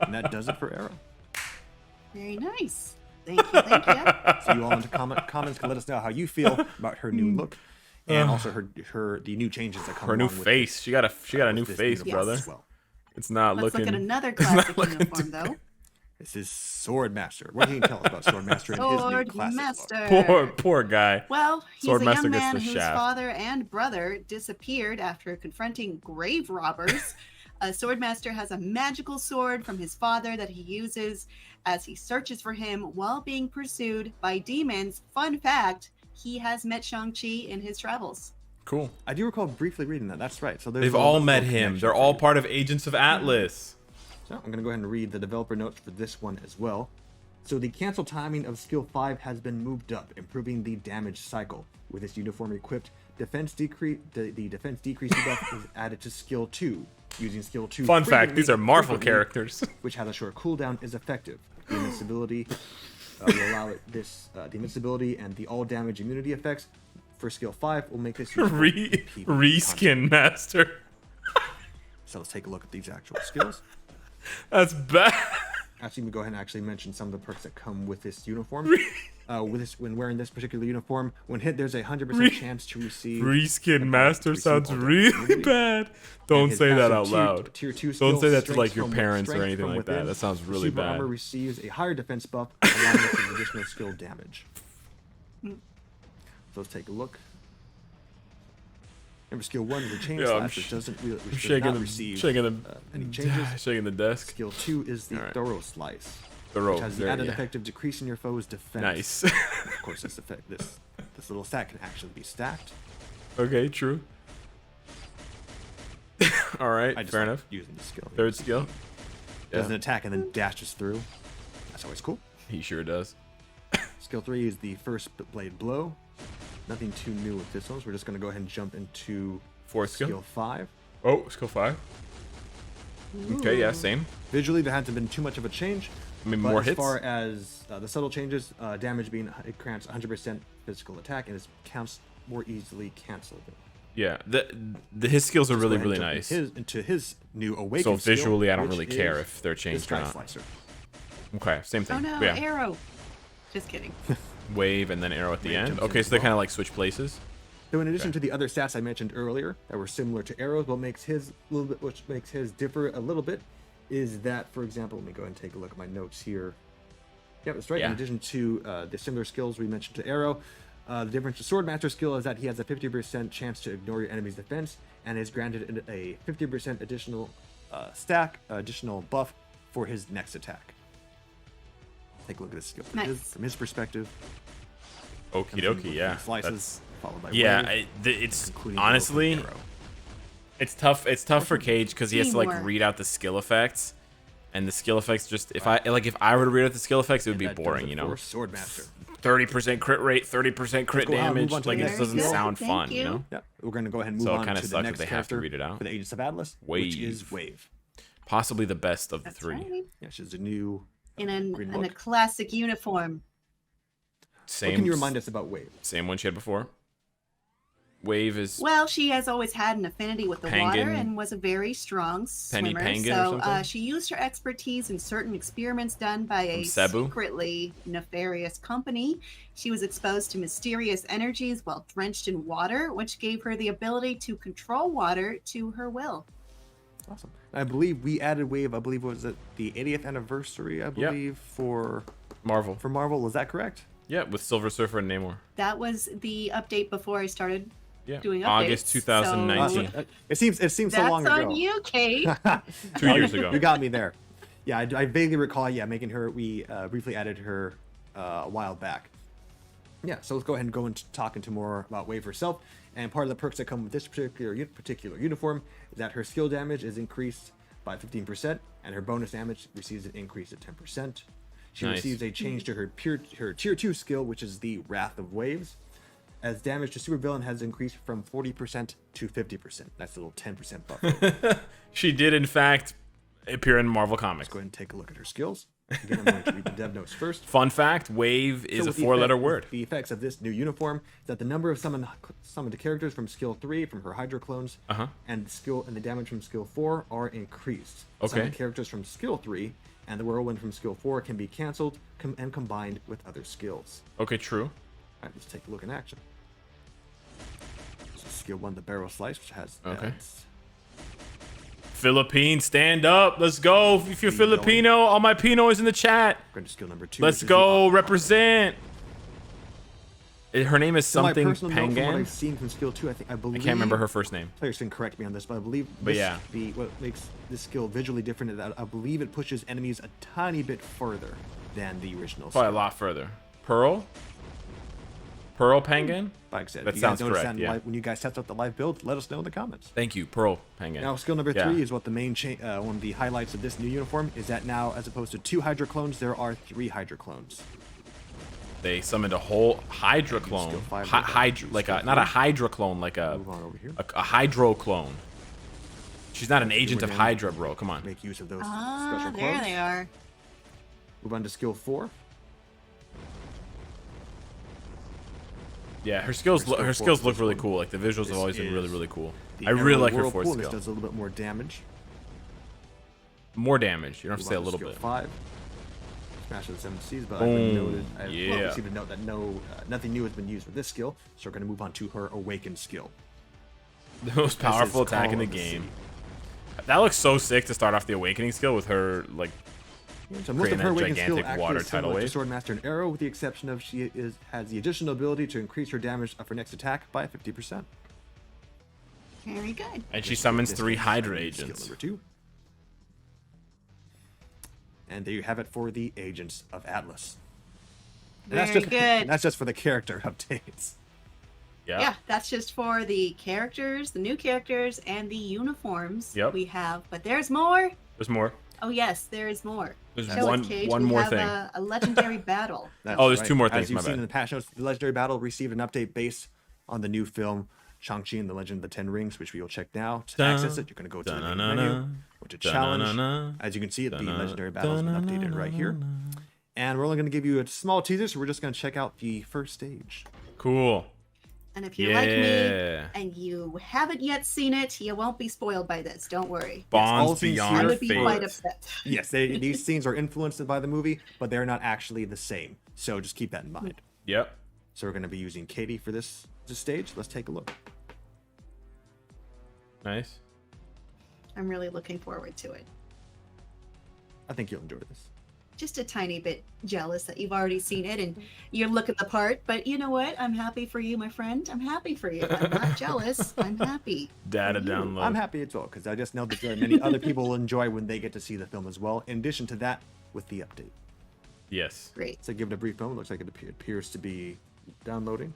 And that does it for Arrow. Very nice. Thank you. Thank you. So you all in the comments can let us know how you feel about her new look, and also the new changes that come. Her new along with face. She got a new this face, uniform brother. as well. It's not Let's looking. look at another it's not classic looking uniform, too though. This is Swordmaster. What can you tell us about Swordmaster and his new classic look? Poor guy. Well, he's Swordmaster a young gets man the whose shaft. father and brother disappeared after confronting grave robbers. Swordmaster has a magical sword from his father that he uses as he searches for him while being pursued by demons. Fun fact, he has met Shang-Chi in his travels. Cool. I do recall briefly reading that. That's right. So They've all met him. They're all part of Agents of Atlas. So I'm going to go ahead and read the developer notes for this one as well. So the cancel timing of skill 5 has been moved up, improving the damage cycle. With this uniform equipped, the defense decrease debuff is added to skill 2. Using skill 2 Fun fact, frequently- these are Marvel frequently, characters. which has a short cooldown, is effective. The invincibility will allow it the invincibility and the all damage immunity effects for skill 5 will make this useful in PvP content. Reskin Master. So let's take a look at these actual skills. That's bad. Actually, we go ahead and actually mention some of the perks that come with this uniform. When wearing this particular uniform, when hit, there's a 100% chance to receive. Reskin Master sounds really bad. Don't say that out loud. Tier 2 Don't say that to strength like your from parents or strength anything from like that. within. That sounds really Super bad. armor receives a higher defense buff along with some additional skill damage. So let's take a look. Remember, skill 1 is a chain slash, which does not receive any changes. Shaking the desk. Skill 2 is the thorough slice, Thorough. which has the added effect of decreasing your foe's defense. Nice. Of course, this little stat can actually be stacked. Okay, true. All right, I just fair like enough. using the skill. Third skill. Does an attack and then dashes through. That's always cool. He sure does. Skill 3 is the first blade blow. Nothing too new with this one, so we're just going to go ahead and jump into Fourth skill. skill 5. Oh, skill 5. Okay, yeah, same. Visually, there hasn't been too much of a change. I mean, But more as hits. far as the subtle changes, damage being it grants 100% physical attack and it counts more easily canceled. Yeah, his skills are really, Go ahead really and nice. jump into his new So awakened visually, skill, I don't which really care is if they're the changed or Sky not. Slicer. Okay, same thing. Oh no, Yeah, arrow. Just kidding. wave and then arrow at the Wave end. jumps Okay, in so they as kind of well. like switch places. So in addition to the other stats I mentioned earlier that were similar to arrows, which makes his differ a little bit, is that, for example, let me go ahead and take a look at my notes here. Yeah, that's right. Yeah. In addition to the similar skills we mentioned to arrow, the difference to Swordmaster skill is that he has a 50% chance to ignore your enemy's defense and is granted a 50% additional additional buff for his next attack. Take a look at his skill from his perspective. Okie dokie, yeah. Slices, followed by Yeah, wave, it's including honestly, arrow. it's tough. It's tough for Cage because he has to like Teamwork. read out the skill effects, and the skill effects just if I were to read out the skill effects, it would be That does boring, it you know. for Swordmaster. 30% crit rate, 30% crit go ahead and move damage. on to Like the it next doesn't skill. sound Thank fun, you. you know. Yeah, we're going to go ahead and move So it on kinda to the sucks next that they have to character read it out. for the Aegis of Atlas, which is Wave. Possibly the best of the That's three. right. Yeah, she's a new. In Green a book. classic uniform. Same. What can you remind us about Wave? Same one she had before. Wave is Well, she has always had an affinity with the water Pangan? and was a very strong Penny swimmer. Pangan or So something? she used her expertise in certain experiments done by a From Cebu? secretly nefarious company. She was exposed to mysterious energies while drenched in water, which gave her the ability to control water to her will. Awesome. I believe we added Wave. I believe was it the 80th anniversary? I believe for Marvel. Marvel. Was that correct? Yeah, with Silver Surfer and Namor. That was the update before I started Yeah, doing updates. August 2019. So It seems so that's long ago. on you, Kate. 2 years ago. You got me there. Yeah, I vaguely recall. Yeah, making her. We briefly added her a while back. Yeah, so let's go ahead and go into talking to more about Wave herself. And part of the perks that come with this particular uniform is that her skill damage is increased by 15%, and her bonus damage receives an increase of 10%. She Nice. receives a change to her tier 2 skill, which is the Wrath of Waves, as damage to supervillain has increased from 40% to 50%. That's a little 10% buff. She did, in fact, appear in Marvel Comics. Go ahead and take a look at her skills. Again, I'm going to read the dev notes first. Fun fact, Wave is So a with the 4-letter effect- word. The effects of this new uniform is that the number of summoned characters from skill 3 from her Hydra clones and the damage from skill 4 are increased. Okay. Summoned characters from skill 3 and the whirlwind from skill 4 can be cancelled and combined with other skills. Okay, true. Alright, let's take a look in action. So skill 1, the barrel slice, which has Okay. Philippines, stand up. Let's go. If you're Keep going. Filipino, all my Pino is in the chat. Going to skill number 2. Let's which is go. the- Represent. Her name is So my something personal note from what Pangan. I've seen from skill 2, I believe. I can't remember her first name. Players can correct me on this, but I believe what makes this skill visually different is that I believe it pushes enemies a tiny bit further than the original Probably a skill. lot further. Pearl? Pearl Pangan? Like I said, That if you guys sounds notice correct, that yeah. when you guys test out the live build, let us know in the comments. Thank you, Pearl Pangan. Now, skill number Yeah. 3 is what the main one of the highlights of this new uniform is that now, as opposed to 2 Hydra clones, there are 3 Hydra clones. They summoned a whole Hydra clone. Skill 5 Hydra, like a, not a Hydra clone, like Move on over here. a Hydro clone. She's not an agent of down. Hydra, bro. Come on. Make use of those Ah, special there clones. they are. Move on to skill 4. Yeah, her skills skill her four skills for look this really one. cool. Like the visuals have This always been really is really cool. The I really arrow like her whirlpool. fourth This skill. does a little bit more damage. More damage. You don't have to Move say a on to little skill bit. 5. Smash of the Seven Seas, but Boom. I've received a note that nothing new has been used with this skill, so we're going to move on to her Awakened skill. The most powerful attack in the game. That looks so sick to start off the Awakening skill with her, like, so most of her Awakened skill gigantic water tidal to wave. Swordmaster and Arrow, with the exception of has the additional ability to increase her damage of her next attack by 50%. Very good. And she summons 3 Hydra Skill agents. number 2. And there you have it for the Agents of Atlas. And Very good. good. That's just for the character updates. Yeah, that's just for the characters, the new characters, and the uniforms we have. But there's more. There's more. Oh yes, there is more. There's Show us, Cage. one We more have thing. A legendary battle. There's 2 more things. As you've My seen bad. in the patch notes, the legendary battle received an update based on the new film Shang-Chi and the Legend of the Ten Rings, which we will check now. To access it, you're going to go to the main menu, go to challenge. As you can see, the legendary battle has been updated right here. And we're only going to give you a small teaser, so we're just going to check out the first stage. Cool. And if you're like me and you haven't yet seen it, you won't be spoiled by this. Don't worry. Bonds beyond I would be fate. quite upset. Yes, these scenes are influenced by the movie, but they're not actually the same. So just keep that in mind. Yep. So we're going to be using Katy for this stage. Let's take a look. Nice. I'm really looking forward to it. I think you'll enjoy this. Just a tiny bit jealous that you've already seen it and you're looking the part, but you know what? I'm happy for you, my friend. I'm happy for you. I'm not jealous. I'm happy. Data download. I'm happy as well, because I just know that there are many other people will enjoy when they get to see the film as well, in addition to that, with the update. Yes. Great. So give it a brief moment. Looks like it appears to be downloading.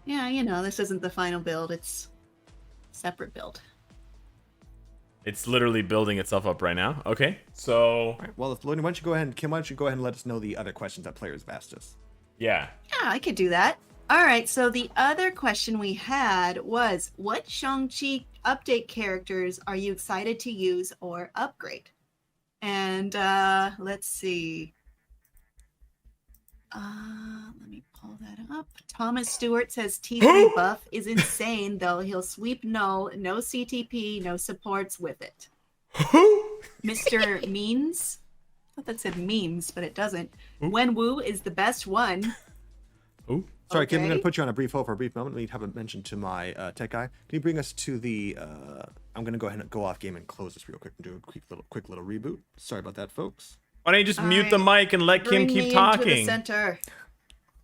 Yeah, you know, this isn't the final build. It's a separate build. It's literally building itself up right now. Okay, so... All right, well, if loading, why don't you go ahead, Kim, why don't you go ahead and let us know the other questions that players have asked us. Yeah. Yeah, I could do that. All right, so the other question we had was, what Shang-Chi update characters are you excited to use or upgrade? And let's see. Let me pull that up. Thomas Stewart says T3 buff is insane, though. He'll sweep no CTP, no supports with it. Mr. Means. I thought that said memes, but it doesn't. Wenwu is the best one. Ooh. Sorry, Kim, I'm Okay. going to put you on a brief hold for a brief moment. We haven't mentioned to my tech guy. Can you bring us to the... I'm going to go ahead and go off game and close this real quick and do a quick little reboot. Sorry about that, folks. Why don't you just All mute the mic and let Kim Bring me keep into the talking? center.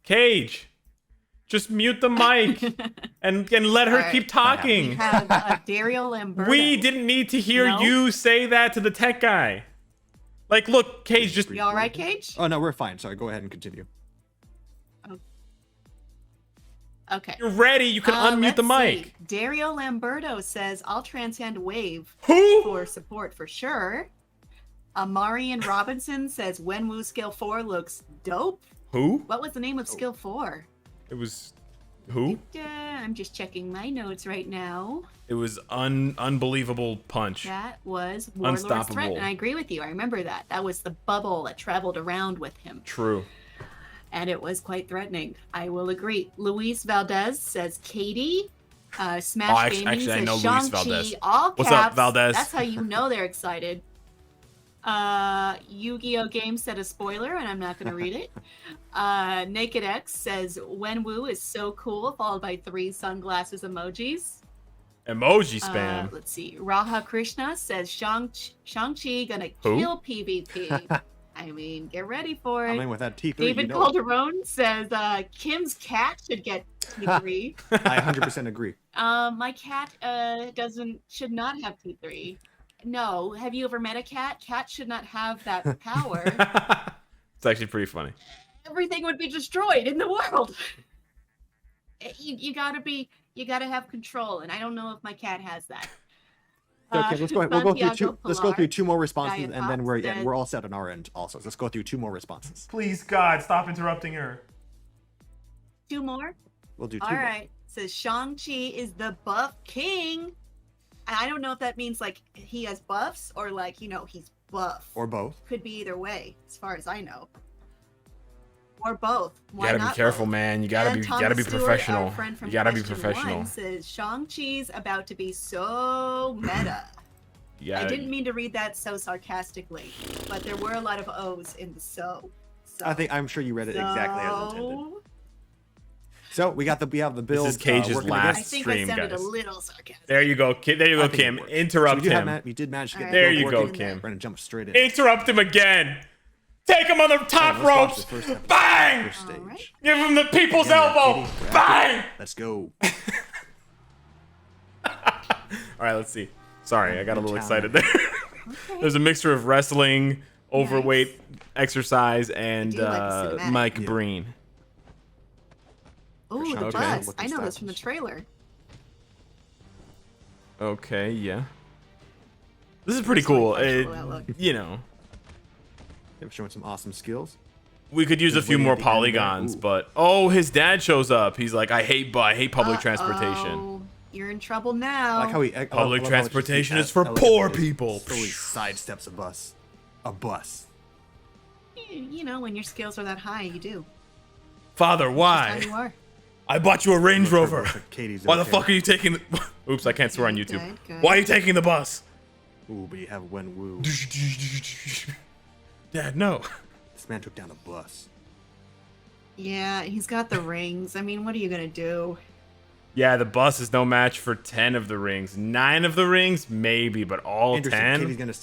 Cage, just mute the mic and let her All right. keep We talking. have Dario Lamberto. We didn't need to hear No? you say that to the tech guy. Like, look, Cage, just... You all right, Cage? Oh, no, we're fine. Sorry, go ahead and continue. Okay. You're ready. You can unmute the let's mic. see. Dario Lamberto says, I'll transcend wave Who? for support for sure. Marian Robinson says, Wenwu skill 4 looks dope. Who? What was the name of skill 4? It was... Who? I'm just checking my notes right now. It was unbelievable punch. That was Warlord's Unstoppable. Threat, and I agree with you. I remember that. That was the bubble that traveled around with him. True. And it was quite threatening. I will agree. Luis Valdez says Katy. Smash Gaming actually, I says know Luis Shang-Chi. Valdez. All What's caps. up, Valdez? That's how you know they're excited. Yu-Gi-Oh! Game said a spoiler, and I'm not going to read it. Naked X says Wenwu is so cool, followed by 3 sunglasses emojis. Emoji spam. Let's see. Raha Krishna says Shang-Chi gonna kill PvP. I mean, get ready for I it. mean, with that T3, David you know, Calderon says Kim's cat should get T3. I 100% agree. My cat should not have T3. No, have you ever met a cat? Cats should not have that power. It's actually pretty funny. Everything would be destroyed in the world. You gotta have control, and I don't know if my cat has that. So, okay, let's go ahead. Let's go through two more responses, Diet and then Pops we're all set on our end also. So let's go through 2 more responses. Please, God, stop interrupting her. 2 more? We'll do 2 All more. right. Says Shang-Chi is the buff king. And I don't know if that means like he has buffs or like, he's buff. Or both. Could be either way, as far as I know. Or both. You Why gotta be not careful, both? man. You And gotta be Thomas Stewart, professional. our friend from You gotta be Question professional. One, says Shang-Chi's about to be so meta. Yeah. I didn't mean to read that so sarcastically, but there were a lot of O's in the so. I'm sure you read it exactly as intended. So we have the build. This is Cage's last I think stream, I sounded guys. a little sarcastic. There you go. There you go, Kim. Interrupt him. We did manage to get. There you go, Kim. We're gonna jump straight in. Interrupt him again. Take him on the top ropes. Bang! Stage. Give him the people's elbow. Bang! Let's go. All right, let's see. Sorry, I got a little excited there. There's a mixture of wrestling, overweight exercise, and Mike Breen. Oh, the bus. I know this from the trailer. Okay, yeah. This is pretty cool. You know. They're showing some awesome skills. We could use a few more polygons, but his dad shows up. He's like, I hate public transportation. You're in trouble now. I like how public transportation is for poor people. Slowly sidesteps a bus. A bus. You know, when your skills are that high, you do. Father, why? You are. I bought you a Range Rover. Katy's Why the fuck are you taking the... Oops, I can't swear on YouTube. Good. Why are you taking the bus? Ooh, but you have Wenwu. Dad, no. This man took down a bus. Yeah, he's got the rings. I mean, what are you gonna do? Yeah, the bus is no match for 10 of the rings. 9 of the rings, maybe, but all 10? Katy's gonna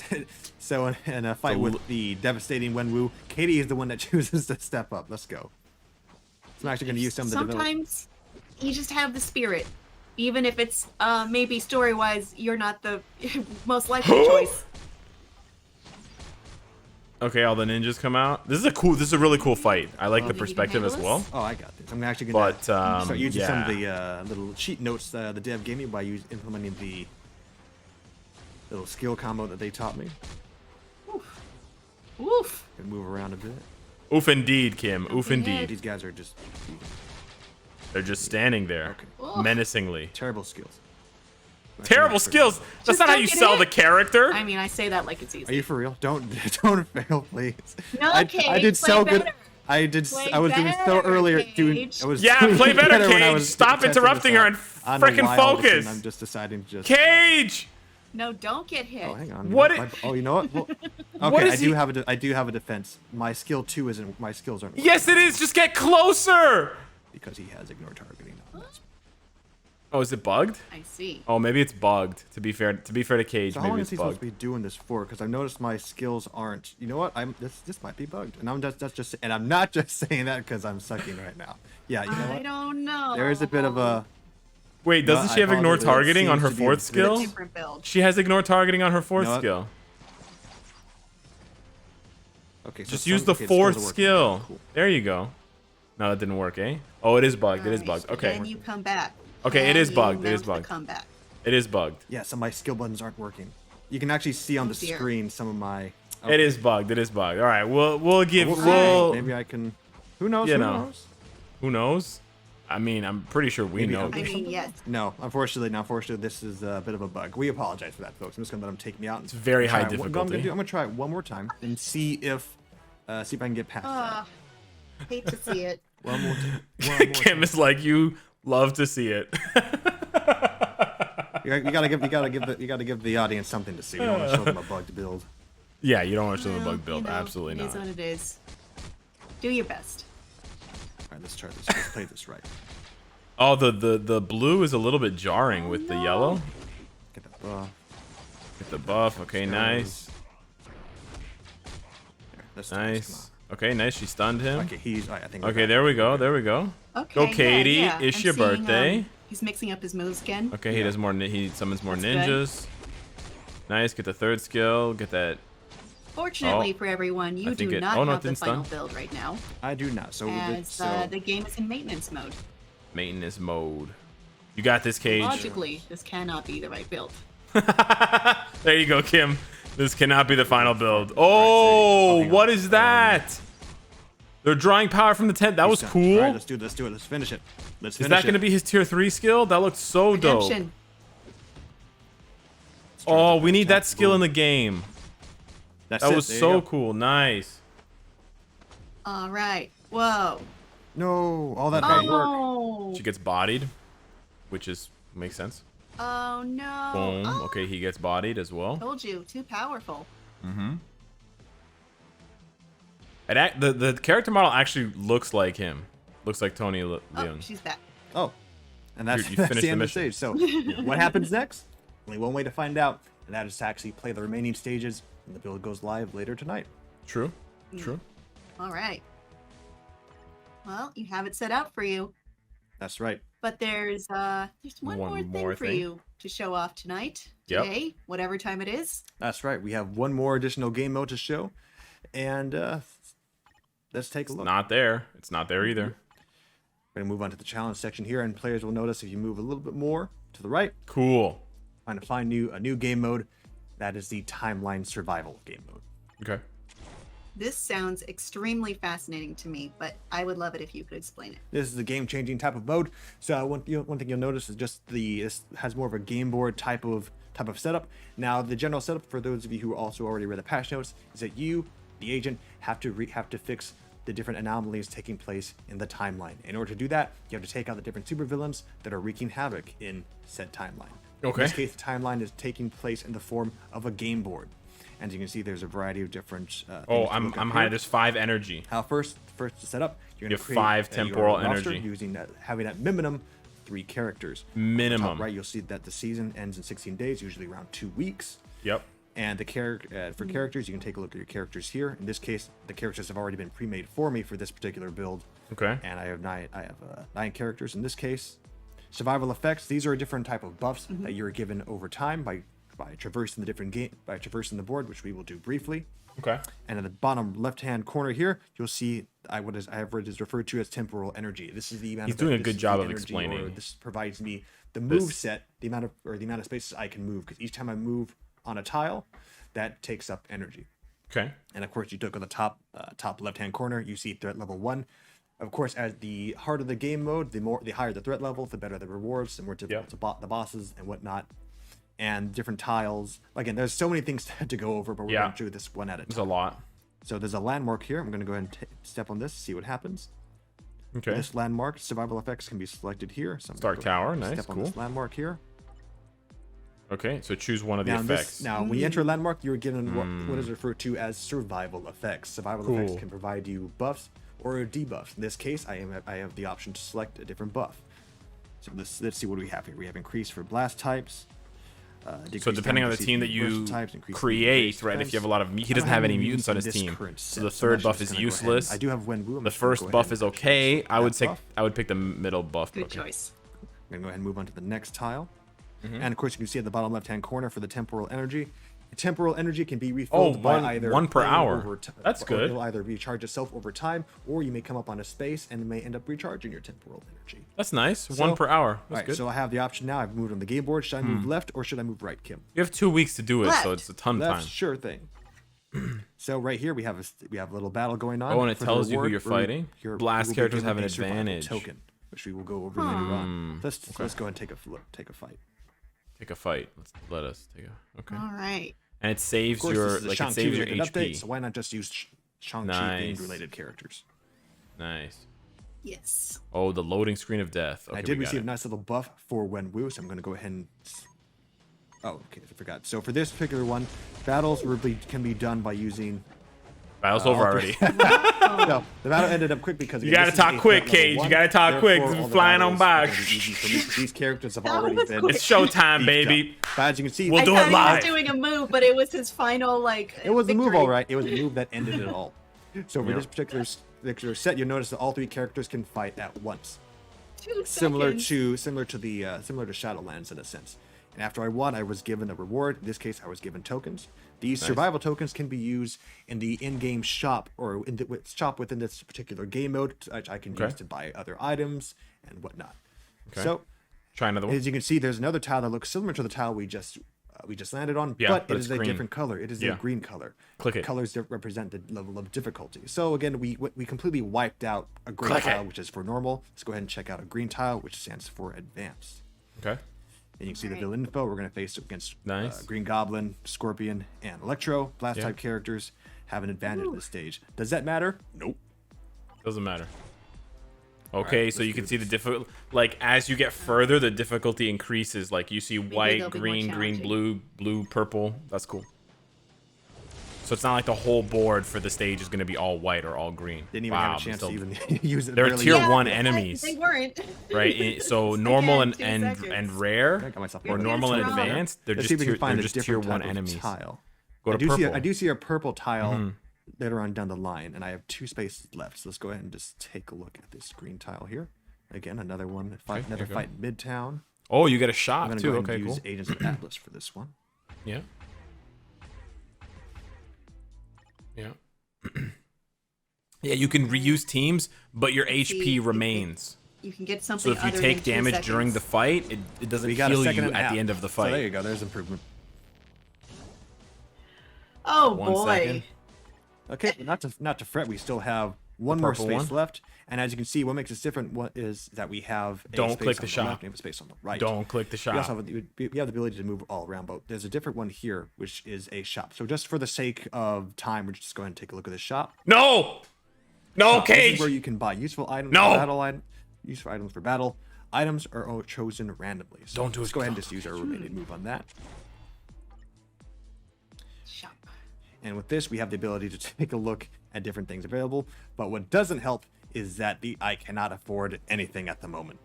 so in a fight with the devastating Wenwu, Katy is the one that chooses to step up. Let's go. So I'm actually gonna use some of the Sometimes you just have the spirit. Even if it's maybe story-wise, you're not the most likely choice. Okay, all the ninjas come out. This is a really cool fight. I like the perspective as well. Oh, I got this. I'm actually gonna start using yeah. some of the little cheat notes the dev gave me by implementing the little skill combo that they taught me. Oof. Oof. Can move around a bit. Oof indeed, Kim. Oof indeed. These guys are just... They're just standing there, menacingly. Terrible skills. Terrible skills. That's not how you sell the character. I mean, I say that like it's easy. Are you for real? Don't fail, please. No, I did so better. good. I was doing so earlier. Play better, Cage. Stop interrupting her and freaking focus. I'm just deciding to just. Cage. No, don't get hit. Oh, hang on. You know what? Well, okay, I do have a defense. My skill 2 isn't. My skills aren't. Yes, it is. Just get closer. Because he has ignore targeting. Oh, is it bugged? I see. Oh, maybe it's bugged. To be fair to Cage, So maybe how long it's is he bugged. supposed to be doing this for? Because I've noticed my skills aren't. You know what? This might be bugged, and I'm not just saying that because I'm sucking right now. Yeah, you know what? I don't know. There is a bit of a. Wait, doesn't she have ignore targeting on her 4th skill? Different build. She has ignore targeting on her 4th skill. Okay, so just use the 4th skill. Cool. There you go. No, that didn't work, eh? Oh, it is bugged. It is bugged. Okay. Then you come back. Okay, it is bugged. It is bugged. Come back. It is bugged. Yeah, so my skill buttons aren't working. You can actually see on the screen some of my. Okay. It is bugged. It is bugged. All right, we'll maybe I can. Who knows? Who knows? I mean, I'm pretty sure we know. I mean, yes. No, unfortunately, this is a bit of a bug. We apologize for that, folks. I'm just gonna let them take me out. It's very high difficulty. I'm gonna try it one more time and see if I can get past that. Hate to see it. One more time. Kim is like, you love to see it. you gotta give the audience something to see. You don't want to show them a bugged build. Yeah, you don't want to show them a bugged build. You know, Absolutely not. It is what it is. Do your best. All right, let's try this. Let's play this right. Oh, the blue is a little bit jarring with the yellow. Get the buff. Get the buff. Okay, nice. There, nice. Okay, nice. She stunned him. Okay, I think. Okay, there we go. There we go. Okay. Go, Katy. Yeah. It's your birthday. He's mixing up his moves again. Okay, he does more. He summons more That's ninjas. Good. Nice. Get the 3rd skill. Get that. Fortunately for everyone, you do not have the final build right now. I do not. So the game is in maintenance mode. Maintenance mode. You got this, Cage. Logically, this cannot be the right build. There you go, Kim. This cannot be the final build. Oh, what is that? They're drawing power from the tent. That was cool. All right, let's do it. Let's finish it. Is that going to be his tier 3 skill? That looks so dope. Oh, we need that skill in the game. That was so cool. Nice. All right. Whoa. No, all that bad work. She gets bodied, which makes sense. Oh no. Boom. Oh, Okay, he gets bodied as well. told you, too powerful. Mm-hmm. The character model actually looks like him. Looks like Tony Leon. Oh, she's back. Oh, and that's, You that's finished the the end of the mission. stage. So what happens next? Only one way to find out, and that is to actually play the remaining stages, and the build goes live later tonight. True. True. All right. Well, you have it set out for you, That's right. but there's one more thing for you to show off tonight. Yep. Today, whatever time it is. That's right. We have one more additional game mode to show, and let's take a look. Not there. It's not there either. We're gonna move on to the challenge section here, and players will notice if you move a little bit more to the right, Cool. find a new game mode. That is the timeline survival game mode. Okay. This sounds extremely fascinating to me, but I would love it if you could explain it. This is a game-changing type of mode. So one thing you'll notice is just this has more of a game board type of setup. Now, the general setup for those of you who also already read the patch notes is that you, the agent, have to fix the different anomalies taking place in the timeline. In order to do that, you have to take out the different supervillains that are wreaking havoc in said timeline. Okay. In this case, the timeline is taking place in the form of a game board. As you can see, there's a variety of different. Oh, things to I'm look up high. here. There's 5 energy. First to set up, you're You going to have create 5 your temporal roster energy. using having at minimum 3 characters. Minimum. Top right, you'll see that the season ends in 16 days, usually around 2 weeks. Yep. And the for characters, you can take a look at your characters here. In this case, the characters have already been pre-made for me for this particular build. Okay. And I have 9 characters in this case. Survival effects. These are a different type of buffs that you're given over time by traversing the board, which we will do briefly. Okay. And in the bottom left-hand corner here, you'll see what I have referred to as temporal energy. This is the amount. He's doing a good job of explaining. This provides me the move set, the amount of spaces I can move, because each time I move on a tile, that takes up energy. Okay. And of course, you look at the top left-hand corner, you see threat level 1. Of course, as the harder the game mode, the higher the threat level, the better the rewards, the more difficult the bosses and whatnot. And different tiles. Again, there's so many things to go over, but we're going to do this one at a time. There's a lot. So there's a landmark here. I'm going to go ahead and step on this, see what happens. Okay. This landmark, survival effects can be selected here. So Stark Tower, nice, step cool. on this landmark here. Okay, so choose one of the effects. Now, when you enter a landmark, you're given what is referred to as survival effects. Survival effects can provide you buffs or debuffs. In this case, I have the option to select a different buff. So let's see what we have here. We have increase for blast types. So depending on the team that you create, right? If you have a lot of, he doesn't have any mutants on his team, so the third buff is useless. I do have Wenwu. The first buff is okay. I would pick the middle buff. Good choice. I'm gonna go ahead and move on to the next tile. And of course, you can see at the bottom left-hand corner for the temporal energy. Temporal energy can be refilled by either 1 per hour. That's good. It'll either recharge itself over time, or you may come up on a space and it may end up recharging your temporal energy. That's nice. 1 per hour. That's Right, good. so I have the option now. I've moved on the game board. Should I move left or should I move right, Kim? You have 2 weeks to do it, so Left. it's a ton of Left, time. sure thing. So right here we have a little battle going on. Oh, and it For the tells you who reward, you're fighting? you Blast will be characters given have an a survival advantage. token, which we will go over later on. Let's go ahead and take a fight. Take a fight. Let us take a. Okay. All right. And it saves Of course, your this is a it Shang-Chi saves your related HP. update, so why not just use Shang-Chi Nice. themed related characters? Nice. Yes. Oh, the loading screen of death. Okay, I did we got receive a it. nice little buff for Wenwu, so I'm going to go ahead and... Oh, okay, I forgot. So for this particular one, battles can be done by using... Battle's over already. No, the battle ended up quick because... You gotta talk quick, Cage. You gotta talk quick. This is flying on by. These characters have That already was been... quick. It's showtime, baby. But as you can see... We'll do it I thought live. he was doing a move, but it was his final, like, It was the move, victory. all right. It was the move that ended it all. So for this particular set, you'll notice that all 3 characters can fight at once. 2 Similar seconds. to Shadowlands in a sense. And after I won, I was given a reward. In this case, I was given tokens. These survival tokens can be used in the in-game shop or in the shop within this particular game mode, which I can use to buy other items and whatnot. Okay. So, Try another one. as you can see, there's another tile that looks similar to the tile we just landed on, Yeah, but but it it's is a green. different color. It is Yeah. a green color. Click it. Colors that represent the level of difficulty. So again, we completely wiped out a gray Click it. tile, which is for normal. Let's go ahead and check out a green tile, which stands for advanced. Okay. And you can see the Alright. villain info. We're going to face against Nice. Green Goblin, Scorpion, and Electro. Blast type characters have an advantage in this stage. Does that matter? Nope. Doesn't matter. Okay, right, so you can see the difficult, like as you get further, the difficulty increases. Like you see white, they'll be more green, challenging. blue, purple. That's cool. So it's not like the whole board for the stage is going to be all white or all green. Didn't even have a chance to even use it. They're barely tier used it. 1 enemies. They weren't. Right? So normal Again, and 2 rare, I got myself or one. normal and Let's advanced, they're Let's just see if we can find a tier different 1 type of enemies. tile. Go to purple. I do see a purple tile later on down the line, and I have 2 spaces left. So let's go ahead and just take a look at this green tile here. Again, another one. Another fight in Midtown. Oh, you get a I'm shot gonna too. go ahead Okay, and cool. use Agents of Atlas for this one. Yeah. Yeah. Yeah, you can reuse teams, but your HP remains. You can get So something. if you other take than 2 damage seconds. during the fight, it doesn't We got a heal second you and a at half. the end of the So fight. there you go. There's improvement. Oh 1 boy. second. Okay, but not to fret. We still have one more purple space one? left, and as you can see, what makes us different is that we have a Don't space click on the the shop. left and we have a space on the right. Don't click the We also shop. have we have the ability to move all around, but there's a different one here, which is a shop. So just for the sake of time, we're just going to take a look at this shop. No! No, This Cage! is where you can buy useful items No! for battle. Useful items for battle. Items are chosen randomly. So Don't do let's it. go ahead and just use our remaining move on that. Shop. And with this, we have the ability to take a look at different things available. But what doesn't help is that I cannot afford anything at the moment.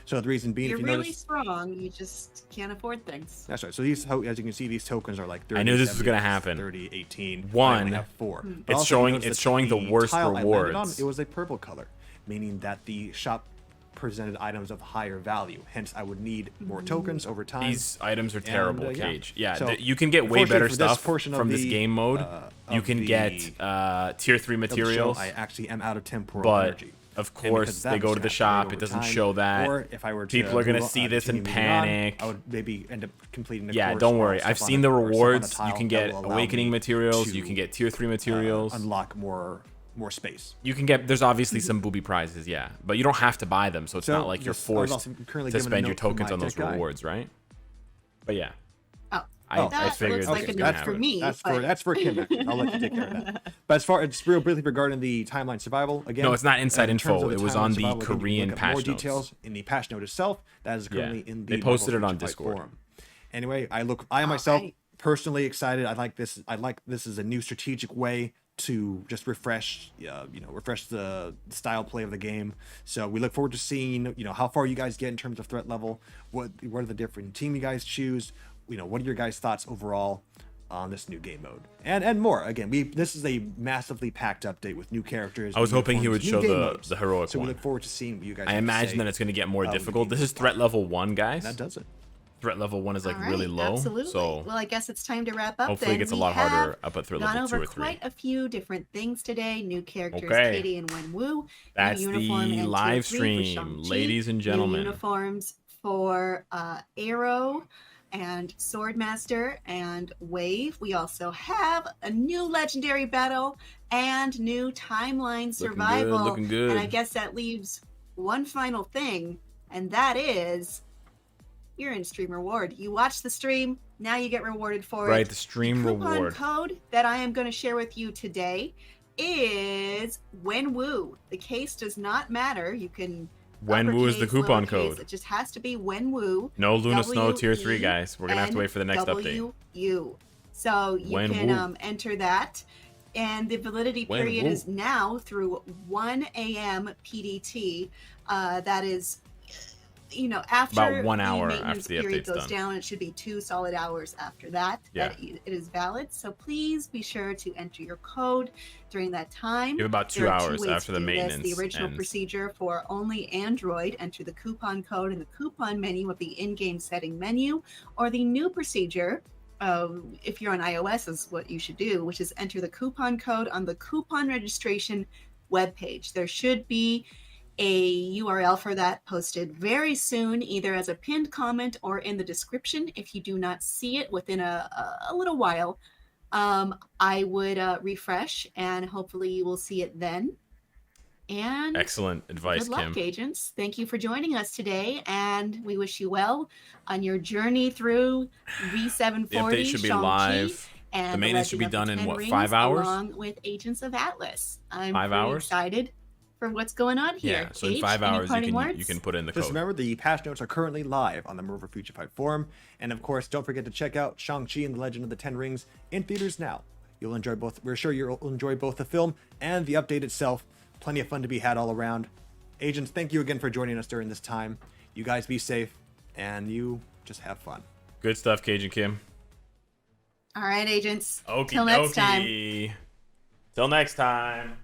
So the reason being, You're if you really notice, strong. You just can't afford things. that's right. So these, as you can see, these tokens are like 30, I knew this was 70, gonna happen. 30, 18. One, I only have 4. But it's also, showing- you notice it's that showing the worst tile I landed on, rewards. it was a purple color, meaning that the shop presented items of higher value. Hence, I would need more tokens over time. These items are terrible, And, Cage. Yeah, So, you can get way unfortunately better for this stuff portion of from this the, game mode. You of can the- get tier 3 of the show, materials, I actually am out of temporal but energy. of And because course that they go was to the gonna shop. happen It over doesn't time, show that. Or if I were to People are gonna see this and continue moving on, panic. I would maybe end up completing the Yeah, course don't or worry. stuff I've on seen a- the or stuff on a rewards. You tile can that get will allow awakening me materials. You to, can get tier 3 materials. unlock more space. You can get. There's obviously some booby prizes, yeah, but you don't have to buy them, so it's So, not like you're this- I was forced also currently to given a spend your note from tokens my on those tech guy. rewards, right? But yeah, Oh, I that figured looks like it's a gonna note for happen. me. That's for Kim. Actually. I'll let you take care of that. But as far as real briefly regarding the timeline survival, again, No, it's not inside in terms info. of It was timeline on the survival, again, you can Korean look at more patch notes. details in the patch note itself. That is currently in the They posted Marvel it on Future Fight Discord. forum. Anyway, I myself right. personally excited. I like this. This is a new strategic way to just refresh the style play of the game. So we look forward to seeing how far you guys get in terms of threat level. What are the different team you guys choose? What are your guys' thoughts overall on this new game mode and more? Again, this is a massively packed update with new characters. I was new hoping he uniforms, would new show game the modes. heroic So we one. look forward to seeing what you guys. I have to imagine say. that it's going to get more the difficult. game This is threat level 1, guys. That does it. Threat level 1 is like All right, really low, Absolutely. so Well, I guess it's time to wrap up. hopefully it then. gets a We lot have harder up at threat gone level 2 over or 3. quite a few different things today. New characters, Okay. Katy and Wenwu. That's new uniform the and live tier 3 for stream, Shang-Chi, ladies and new gentlemen. uniforms for Arrow and Swordmaster and Wave. We also have a new legendary battle and new timeline survival. Looking good. And I guess that leaves one final thing, and that is you're in stream reward. You watch the stream, now you get rewarded for it. Right, the stream The coupon reward. code that I am going to share with you today is Wenwu. The case does not matter. You can Wenwu is the uppercase, coupon lowercase. code. It just has to be Wenwu. No Luna Snow tier 3, W-E-N-W-U. guys. We're gonna have to wait for the next update. So you Wenwu. can enter that. And the validity period Wenwu. is now through 1 a.m. PDT. That is, after About 1 hour maintenance after the period update's goes done. down, it should be 2 solid hours after that. Yeah. That it is valid. So please be sure to enter your code during that time. You have about 2 There are 2 hours ways after to the do this. maintenance The original ends. procedure for only Android, enter the coupon code in the coupon menu of the in-game setting menu, or the new procedure, if you're on iOS, is what you should do, which is enter the coupon code on the coupon registration webpage. There should be a URL for that posted very soon, either as a pinned comment or in the description. If you do not see it within a little while, I would refresh, and hopefully you will see it then. And Excellent advice, good luck, Kim. agents. Thank you for joining us today, and we wish you well on your journey through V740. The update should be Shang-Chi, live. and The maintenance should be Legend of done the in, Ten what, Rings, 5 hours? along with Agents of Atlas. I'm 5 pretty hours? excited. for what's going on here. Yeah, so in Cage, 5 any hours parting you words? can put in the Just code. remember, the patch notes are currently live on the Rover Future Fight forum. And of course, don't forget to check out Shang-Chi and the Legend of the Ten Rings in theaters now. You'll enjoy both. We're sure you'll enjoy both the film and the update itself. Plenty of fun to be had all around. Agents, thank you again for joining us during this time. You guys be safe, and you just have fun. Good stuff, Cage and Kim. All right, agents. Okie Till next time. dokie. Till next time.